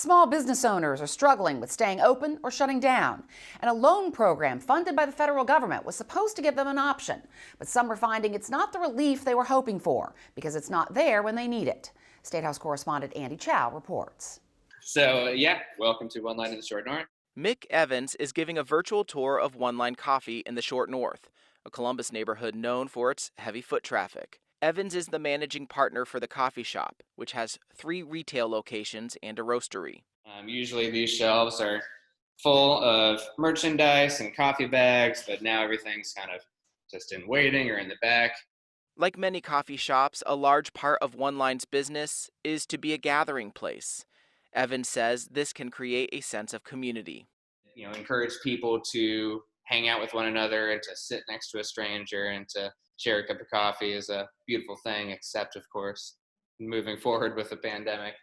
Small business owners are struggling with staying open or shutting down, and a loan program funded by the federal government was supposed to give them an option. But some are finding it's not the relief they were hoping for because it's not there when they need it. Statehouse correspondent Andy Chow reports. Welcome to One Line in the Short North. Mick Evans is giving a virtual tour of One Line Coffee in the Short North, a Columbus neighborhood known for its heavy foot traffic. Evans is the managing partner for the coffee shop, which has 3 retail locations and a roastery. Usually these shelves are full of merchandise and coffee bags, but now everything's kind of just in waiting or in the back. Like many coffee shops, a large part of One Line's business is to be a gathering place. Evans says this can create a sense of community. Encourage people to hang out with one another and to sit next to a stranger and to share a cup of coffee is a beautiful thing, except, of course, moving forward with the pandemic.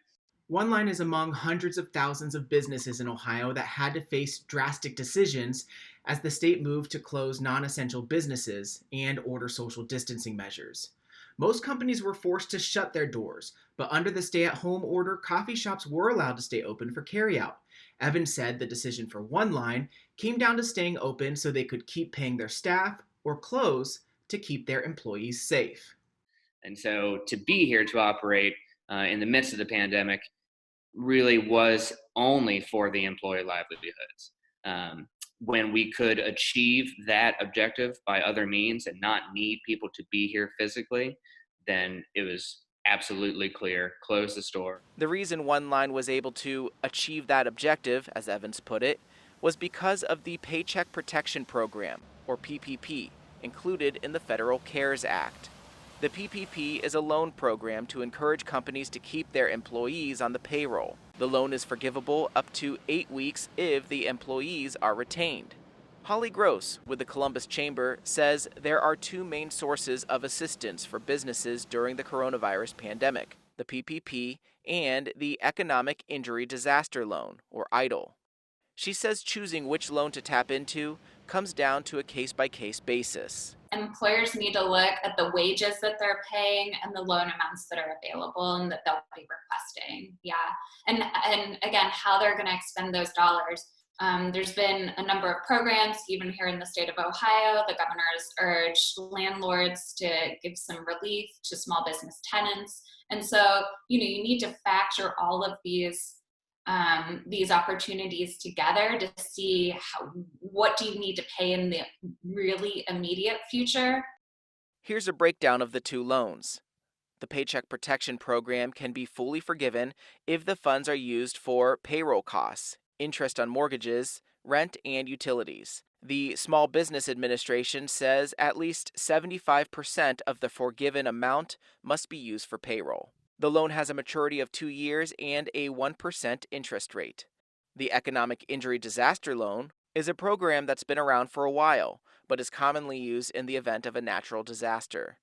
One Line is among hundreds of thousands of businesses in Ohio that had to face drastic decisions as the state moved to close non-essential businesses and order social distancing measures. Most companies were forced to shut their doors, but under the stay-at-home order, coffee shops were allowed to stay open for carryout. Evans said the decision for One Line came down to staying open so they could keep paying their staff or close to keep their employees safe. And so to be here to operate in the midst of the pandemic really was only for the employee livelihoods. When we could achieve that objective by other means and not need people to be here physically, then it was absolutely clear, close the store. The reason One Line was able to achieve that objective, as Evans put it, was because of the Paycheck Protection Program, or PPP, included in the Federal CARES Act. The PPP is a loan program to encourage companies to keep their employees on the payroll. The loan is forgivable up to 8 weeks if the employees are retained. Holly Gross with the Columbus Chamber says there are 2 main sources of assistance for businesses during the coronavirus pandemic, the PPP and the Economic Injury Disaster Loan, or EIDL. She says choosing which loan to tap into comes down to a case-by-case basis. Employers need to look at the wages that they're paying and the loan amounts that are available and that they'll be requesting. And again, how they're going to expend those dollars. There's been a number of programs, even here in the state of Ohio. The governor has urged landlords to give some relief to small business tenants. And so, you need to factor all of these opportunities together to see what do you need to pay in the really immediate future. Here's a breakdown of the 2 loans. The Paycheck Protection Program can be fully forgiven if the funds are used for payroll costs, interest on mortgages, rent, and utilities. The Small Business Administration says at least 75% of the forgiven amount must be used for payroll. The loan has a maturity of 2 years and a 1% interest rate. The Economic Injury Disaster Loan is a program that's been around for a while, but is commonly used in the event of a natural disaster.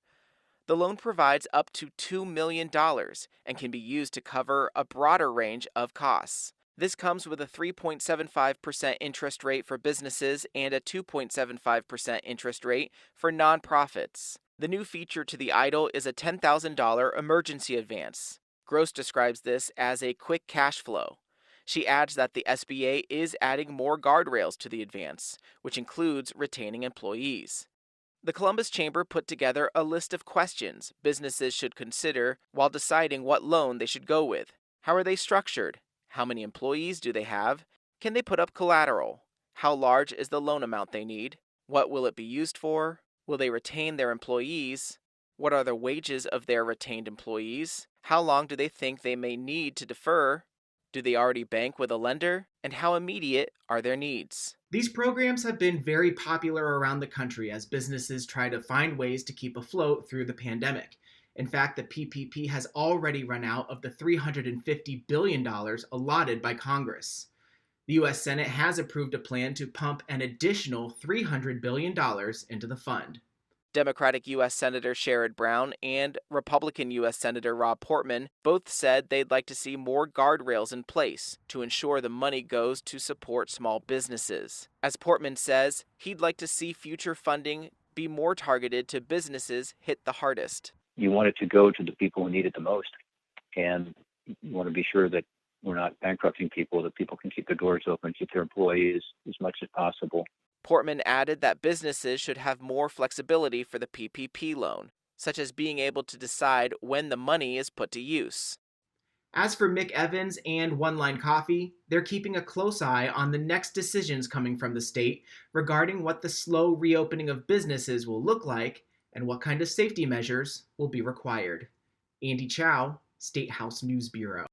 The loan provides up to $2 million and can be used to cover a broader range of costs. This comes with a 3.75% interest rate for businesses and a 2.75% interest rate for nonprofits. The new feature to the EIDL is a $10,000 emergency advance. Gross describes this as a quick cash flow. She adds that the SBA is adding more guardrails to the advance, which includes retaining employees. The Columbus Chamber put together a list of questions businesses should consider while deciding what loan they should go with. How are they structured? How many employees do they have? Can they put up collateral? How large is the loan amount they need? What will it be used for? Will they retain their employees? What are the wages of their retained employees? How long do they think they may need to defer? Do they already bank with a lender? And how immediate are their needs? These programs have been very popular around the country as businesses try to find ways to keep afloat through the pandemic. In fact, the PPP has already run out of the $350 billion allotted by Congress. The U.S. Senate has approved a plan to pump an additional $300 billion into the fund. Democratic U.S. Senator Sherrod Brown and Republican U.S. Senator Rob Portman both said they'd like to see more guardrails in place to ensure the money goes to support small businesses. As Portman says, he'd like to see future funding be more targeted to businesses hit the hardest. You want it to go to the people who need it the most, and you want to be sure that we're not bankrupting people, that people can keep their doors open, keep their employees as much as possible. Portman added that businesses should have more flexibility for the PPP loan, such as being able to decide when the money is put to use. As for Mick Evans and One Line Coffee, they're keeping a close eye on the next decisions coming from the state regarding what the slow reopening of businesses will look like and what kind of safety measures will be required. Andy Chow, Statehouse News Bureau.